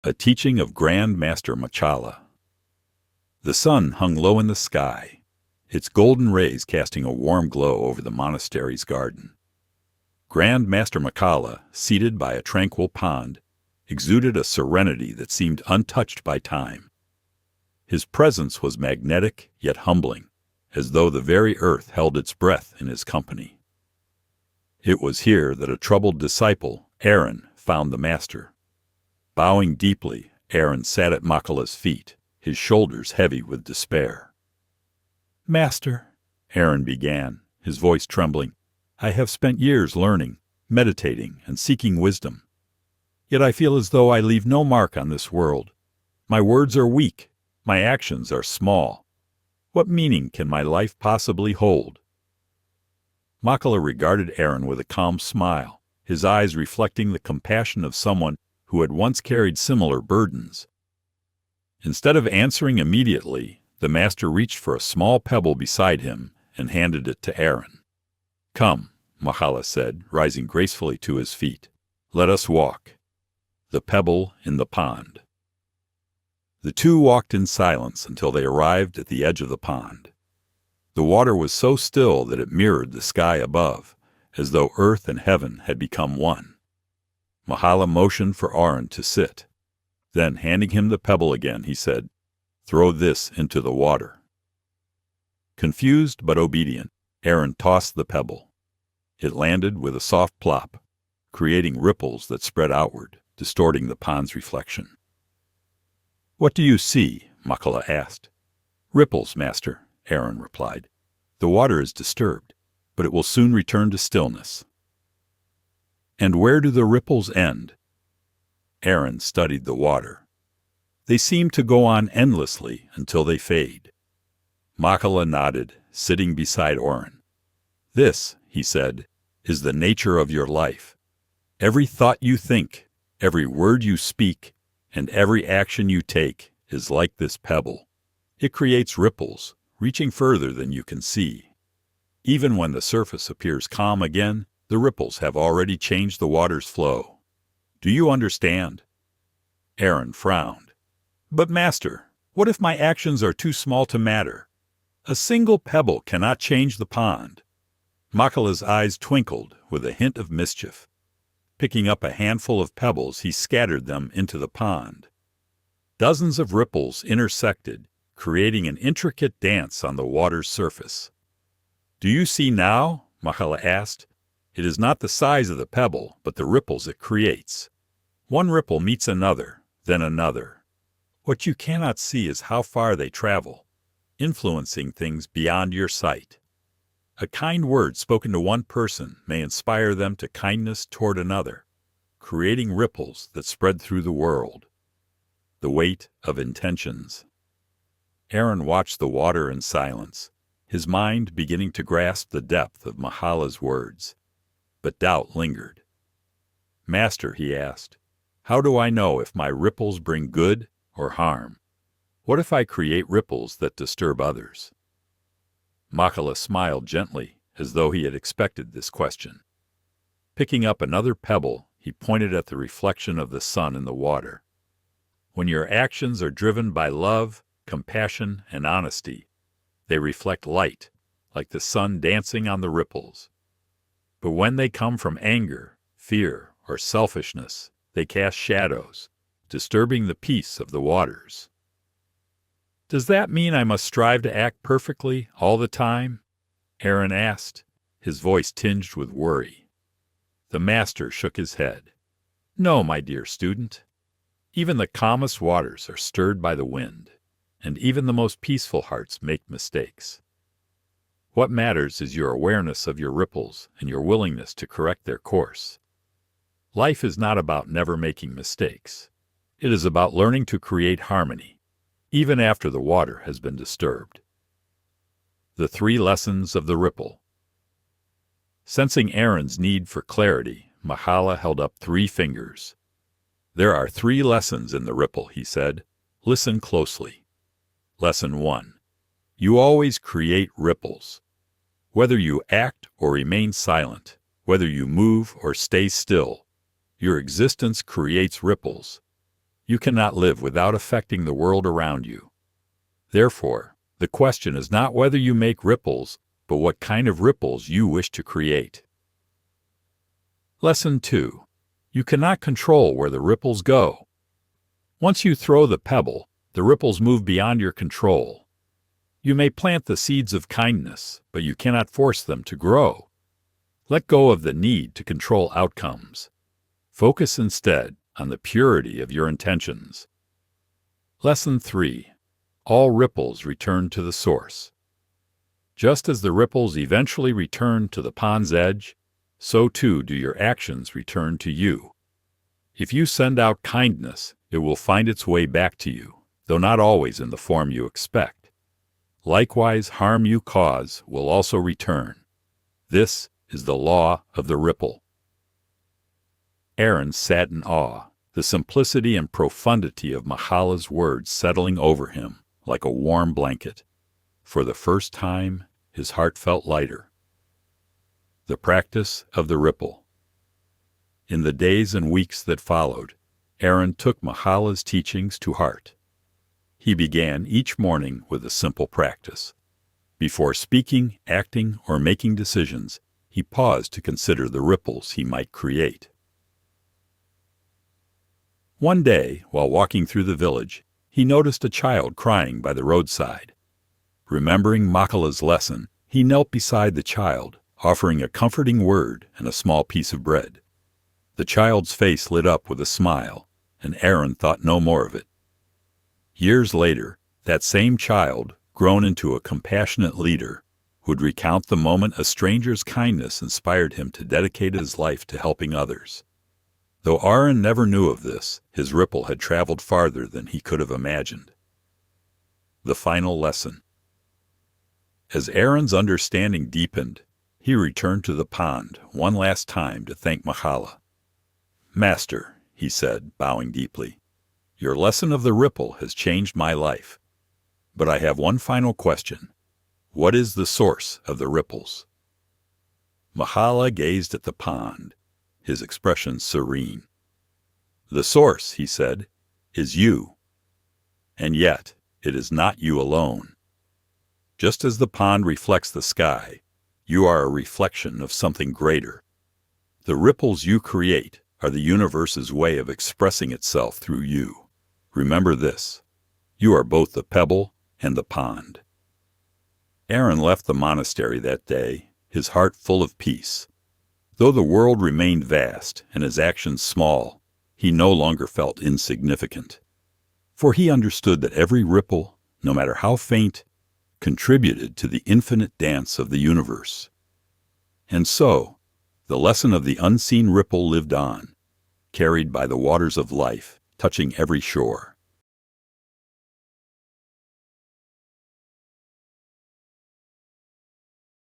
A teaching of Grand Master Machala. The sun hung low in the sky, its golden rays casting a warm glow over the monastery's garden. Grand Master Machala, seated by a tranquil pond, exuded a serenity that seemed untouched by time. His presence was magnetic yet humbling, as though the very earth held its breath in his company. It was here that a troubled disciple, Aaron, found the master. Bowing deeply, Aaron sat at Machala's feet, his shoulders heavy with despair. "Master," Aaron began, his voice trembling, "I have spent years learning, meditating, and seeking wisdom. Yet I feel as though I leave no mark on this world. My words are weak, my actions are small. What meaning can my life possibly hold?" Machala regarded Aaron with a calm smile, his eyes reflecting the compassion of someone who had once carried similar burdens. Instead of answering immediately, the master reached for a small pebble beside him and handed it to Aaron. "Come," Machala said, rising gracefully to his feet. "Let us walk." The pebble in the pond. The two walked in silence until they arrived at the edge of the pond. The water was so still that it mirrored the sky above, as though earth and heaven had become one. Machala motioned for Aaron to sit. Then, handing him the pebble again, he said, "Throw this into the water." Confused but obedient, Aaron tossed the pebble. It landed with a soft plop, creating ripples that spread outward, distorting the pond's reflection. "What do you see?" Machala asked. "Ripples, master," Aaron replied. "The water is disturbed, but it will soon return to stillness." "And where do the ripples end?" Aaron studied the water. "They seem to go on endlessly until they fade." Machala nodded, sitting beside Aaron. "This," he said, "is the nature of your life. Every thought you think, every word you speak, and every action you take is like this pebble. It creates ripples, reaching further than you can see. Even when the surface appears calm again, the ripples have already changed the water's flow. Do you understand?" Aaron frowned. "But master, what if my actions are too small to matter? A single pebble cannot change the pond." Machala's eyes twinkled with a hint of mischief. Picking up a handful of pebbles, he scattered them into the pond. Dozens of ripples intersected, creating an intricate dance on the water's surface. "Do you see now?" Machala asked. "It is not the size of the pebble, but the ripples it creates. One ripple meets another, then another. What you cannot see is how far they travel, influencing things beyond your sight. A kind word spoken to one person may inspire them to kindness toward another, creating ripples that spread through the world." The weight of intentions. Aaron watched the water in silence, his mind beginning to grasp the depth of Machala's words. But doubt lingered. "Master," he asked, "how do I know if my ripples bring good or harm? What if I create ripples that disturb others?" Machala smiled gently, as though he had expected this question. Picking up another pebble, he pointed at the reflection of the sun in the water. "When your actions are driven by love, compassion, and honesty, they reflect light, like the sun dancing on the ripples. But when they come from anger, fear, or selfishness, they cast shadows, disturbing the peace of the waters." "Does that mean I must strive to act perfectly all the time?" Aaron asked, his voice tinged with worry. The master shook his head. "No, my dear student. Even the calmest waters are stirred by the wind, and even the most peaceful hearts make mistakes. What matters is your awareness of your ripples and your willingness to correct their course. Life is not about never making mistakes. It is about learning to create harmony, even after the water has been disturbed." The three lessons of the ripple. Sensing Aaron's need for clarity, Machala held up 3 fingers. "There are 3 lessons in the ripple," he said. "Listen closely. Lesson 1. You always create ripples. Whether you act or remain silent, whether you move or stay still, your existence creates ripples. you cannot live without affecting the world around you. Therefore, the question is not whether you make ripples, but what kind of ripples you wish to create. Lesson 2. You cannot control where the ripples go. Once you throw the pebble, the ripples move beyond your control. You may plant the seeds of kindness, but you cannot force them to grow. Let go of the need to control outcomes. Focus instead on the purity of your intentions. Lesson 3. All ripples return to the source. Just as the ripples eventually return to the pond's edge, so too do your actions return to you. If you send out kindness, it will find its way back to you, though not always in the form you expect. Likewise, harm you cause will also return. This is the law of the ripple. Aaron sat in awe, the simplicity and profundity of Machala's words settling over him like a warm blanket. For the first time, his heart felt lighter. The practice of the ripple. In the days and weeks that followed, Aaron took Machala's teachings to heart. He began each morning with a simple practice. Before speaking, acting, or making decisions, he paused to consider the ripples he might create. One day, while walking through the village, he noticed a child crying by the roadside. Remembering Machala's lesson, he knelt beside the child, offering a comforting word and a small piece of bread. The child's face lit up with a smile, and Aaron thought no more of it. Years later, that same child, grown into a compassionate leader, would recount the moment a stranger's kindness inspired him to dedicate his life to helping others. Though Aaron never knew of this, his ripple had traveled farther than he could have imagined. The final lesson. As Aaron's understanding deepened, he returned to the pond one last time to thank Machala. "Master," he said, bowing deeply, "your lesson of the ripple has changed my life. But I have one final question. What is the source of the ripples?" Machala gazed at the pond, his expression serene. "The source," he said, "is you. And yet, it is not you alone. Just as the pond reflects the sky, you are a reflection of something greater. The ripples you create are the universe's way of expressing itself through you. Remember this. You are both the pebble and the pond." Aaron left the monastery that day, his heart full of peace. Though the world remained vast and his actions small, he no longer felt insignificant. For he understood that every ripple, no matter how faint, contributed to the infinite dance of the universe. And so, the lesson of the unseen ripple lived on, carried by the waters of life, touching every shore.